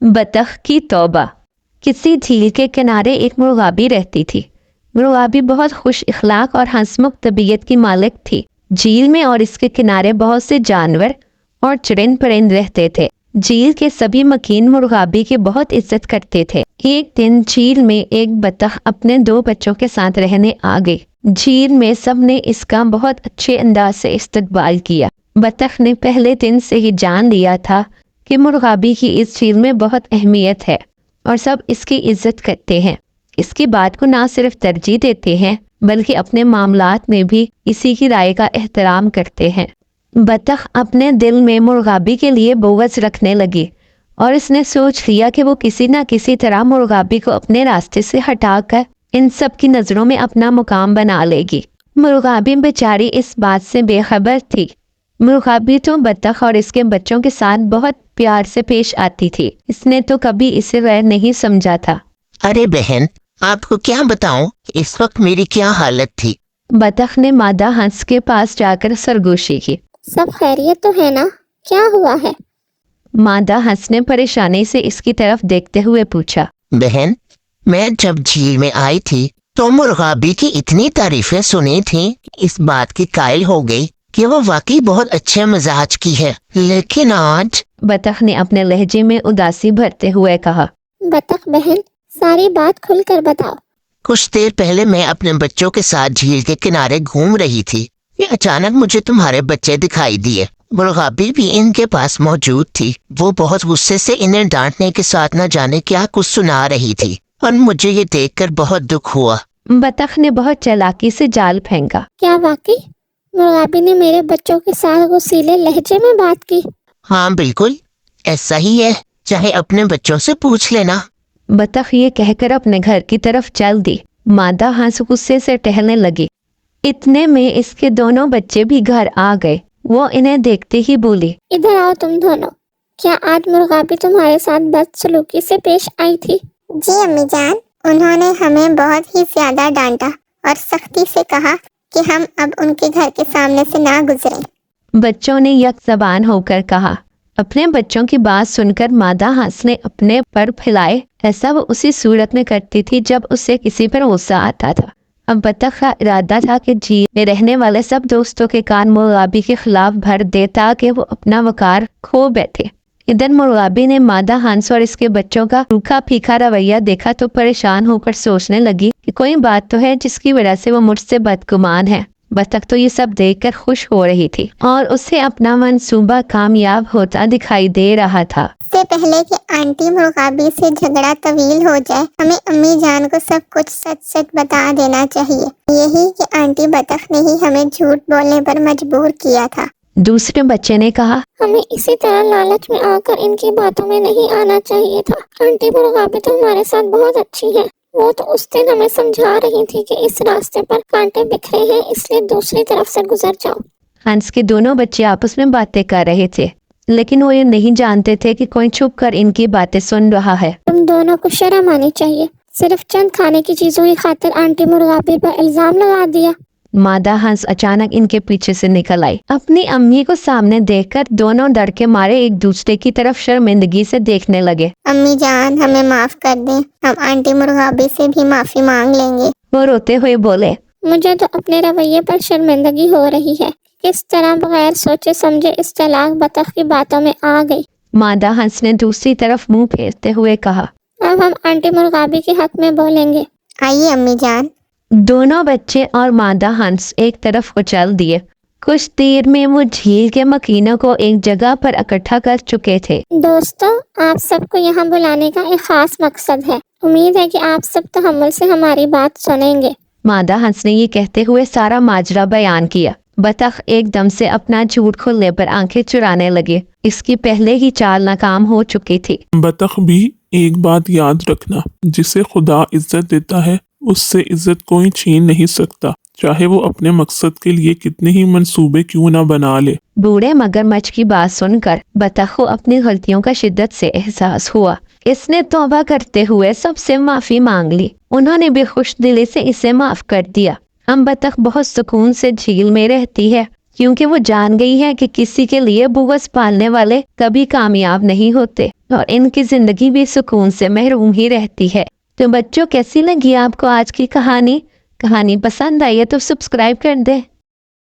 बतख की तौबा। किसी झील के किनारे एक मुर्गाबी रहती थी। मुर्गाबी बहुत खुश इखलाक और हंसमुख तबीयत की मालिक थी। झील में और इसके किनारे बहुत से जानवर और चुरिंद परिंद रहते थे। झील के सभी मकीन मुर्गाबी की बहुत इज्जत करते थे। एक दिन झील में एक बतख अपने 2 बच्चों के साथ रहने आ गई। झील में सब ने इसका बहुत अच्छे अंदाज से इस्तकबाल किया। बतख ने पहले दिन से ही जान लिया था कि मुर्गाबी की इस झील में बहुत अहमियत है और सब इसकी इज्जत करते हैं। इसकी बात को ना सिर्फ तरजीह देते हैं बल्कि अपने मामलात में भी इसी की राय का एहतराम करते हैं। बतख अपने दिल में मुर्गाबी के लिए बोगस रखने लगी और इसने सोच लिया कि वो किसी न किसी तरह मुर्गाबी को अपने रास्ते से हटाकर इन सब की नज़रों में अपना मुकाम बना लेगी। मुर्गाबी बेचारी इस बात से बेखबर थी। मुर्गाबी तो बतख और इसके बच्चों के साथ बहुत प्यार से पेश आती थी। इसने तो कभी इसे गैर नहीं समझा था। अरे बहन, आपको क्या बताऊं, इस वक्त मेरी क्या हालत थी। बतख ने मादा हंस के पास जाकर सरगोशी की। सब खैरियत तो है ना, क्या हुआ है? मादा हंस ने परेशानी से इसकी तरफ देखते हुए पूछा। बहन, मैं जब झील में आई थी तो मुर्गाबी की इतनी तारीफें सुनी थी, इस बात की कायल हो गई कि वो वाकई बहुत अच्छे मिजाज की है। लेकिन आज बतख ने अपने लहजे में उदासी भरते हुए कहा। बतख बहन, सारी बात खुलकर बताओ। कुछ देर पहले मैं अपने बच्चों के साथ झील के किनारे घूम रही थी। ये अचानक मुझे तुम्हारे बच्चे दिखाई दिए। मुर्गाबी भी इनके पास मौजूद थी। वो बहुत गुस्से से इन्हें डांटने के साथ न जाने क्या कुछ सुना रही थी और मुझे ये देखकर बहुत दुख हुआ। बतख ने बहुत चालाकी से जाल फेंका। क्या वाकई मुर्गाबी ने मेरे बच्चों के साथ गुस्सीले लहजे में बात की? हाँ बिल्कुल, ऐसा ही है, चाहे अपने बच्चों से पूछ लेना। बतख ये कहकर अपने घर की तरफ चल दी। मादा हंस गुस्से से टहलने लगी। इतने में इसके दोनों बच्चे भी घर आ गए। वो इन्हें देखते ही बोली, इधर आओ तुम दोनों। क्या आज मुर्गाबी तुम्हारे साथ बदसलूकी से पेश आई थी? जी अम्मी जान, उन्होंने हमें बहुत ही ज्यादा डांटा और सख्ती से कहा कि हम अब उनके घर के सामने से ना गुजरें। बच्चों ने यकज़बान होकर कहा। अपने बच्चों की बात सुनकर मादा हंस ने अपने पर फैलाए। ऐसा वो उसी सूरत में करती थी जब उसे किसी पर गुस्सा आता था। अब बतख का इरादा था कि झील में रहने वाले सब दोस्तों के कान मुर्गाबी के खिलाफ भर दे ताकि वो अपना वकार खो बैठे। इधर मुर्गाबी ने मादा हंस और इसके बच्चों का रूखा फीका रवैया देखा तो परेशान होकर सोचने लगी कि कोई बात तो है जिसकी वजह से वो मुझसे बदगुमान है। बतख तो ये सब देखकर खुश हो रही थी और उसे अपना मंसूबा कामयाब होता दिखाई दे रहा था। इससे पहले कि आंटी मुर्गाबी से झगड़ा तवील हो जाए, हमें अम्मी जान को सब कुछ सच सच बता देना चाहिए। यही कि आंटी बतख ने ही हमें झूठ बोलने पर मजबूर किया था। दूसरे बच्चे ने कहा, हमें इसी तरह लालच में आकर इनकी बातों में नहीं आना चाहिए था। आंटी मुर्गाबी तो हमारे साथ बहुत अच्छी है। वो तो उस दिन हमें समझा रही थी कि इस रास्ते पर कांटे बिखरे हैं, इसलिए दूसरी तरफ से गुजर जाओ। हंस के दोनों बच्चे आपस में बातें कर रहे थे, लेकिन वो ये नहीं जानते थे कि कोई छुप कर इनकी बातें सुन रहा है। तुम दोनों को शर्म आनी चाहिए। सिर्फ चंद खाने की चीजों की खातिर आंटी मुर्गाबी पर इल्जाम लगा दिया। मादा हंस अचानक इनके पीछे से निकल आई। अपनी अम्मी को सामने देखकर दोनों डर के मारे एक दूसरे की तरफ शर्मिंदगी से देखने लगे। अम्मी जान, हमें माफ कर दें, हम आंटी मुर्गाबी से भी माफी मांग लेंगे। वो रोते हुए बोले, मुझे तो अपने रवैये पर शर्मिंदगी हो रही है। किस तरह बगैर सोचे समझे इस चालाक बतख की बातों में आ गई। मादा हंस ने दूसरी तरफ मुंह फेरते हुए कहा, अब हम आंटी मुर्गाबी के हक में बोलेंगे। आइए अम्मी जान। दोनों बच्चे और मादा हंस एक तरफ को चल दिए। कुछ देर में वो झील के मकीनों को एक जगह पर इकट्ठा कर चुके थे। दोस्तों, आप सबको यहाँ बुलाने का एक खास मकसद है। उम्मीद है कि आप सब तहम्मुल से हमारी बात सुनेंगे। मादा हंस ने ये कहते हुए सारा माजरा बयान किया। बतख एकदम से अपना झूठ खोलने पर आंखें चुराने लगे। इसकी पहले ही चाल नाकाम हो चुकी थी। बतख भी एक बात याद रखना, जिसे खुदा इज्जत देता है उससे इज्जत कोई छीन नहीं सकता, चाहे वो अपने मकसद के लिए कितने ही मंसूबे क्यों ना बना ले। बूढ़े मगरमच्छ की बात सुनकर बतख को अपनी गलतियों का शिद्दत से एहसास हुआ। इसने तौबा करते हुए सबसे माफी मांग ली। उन्होंने भी खुश दिली से इसे माफ कर दिया। हम बतख बहुत सुकून से झील में रहती है। کیونکہ وہ جان گئی ہے کہ کسی کے لیے بغض پالنے والے کبھی کامیاب نہیں ہوتے اور ان کی زندگی بھی سکون سے محروم ہی رہتی ہے۔ تو بچوں، کیسی لگی آپ کو آج کی کہانی؟ کہانی پسند آئی ہے تو سبسکرائب کر دیں۔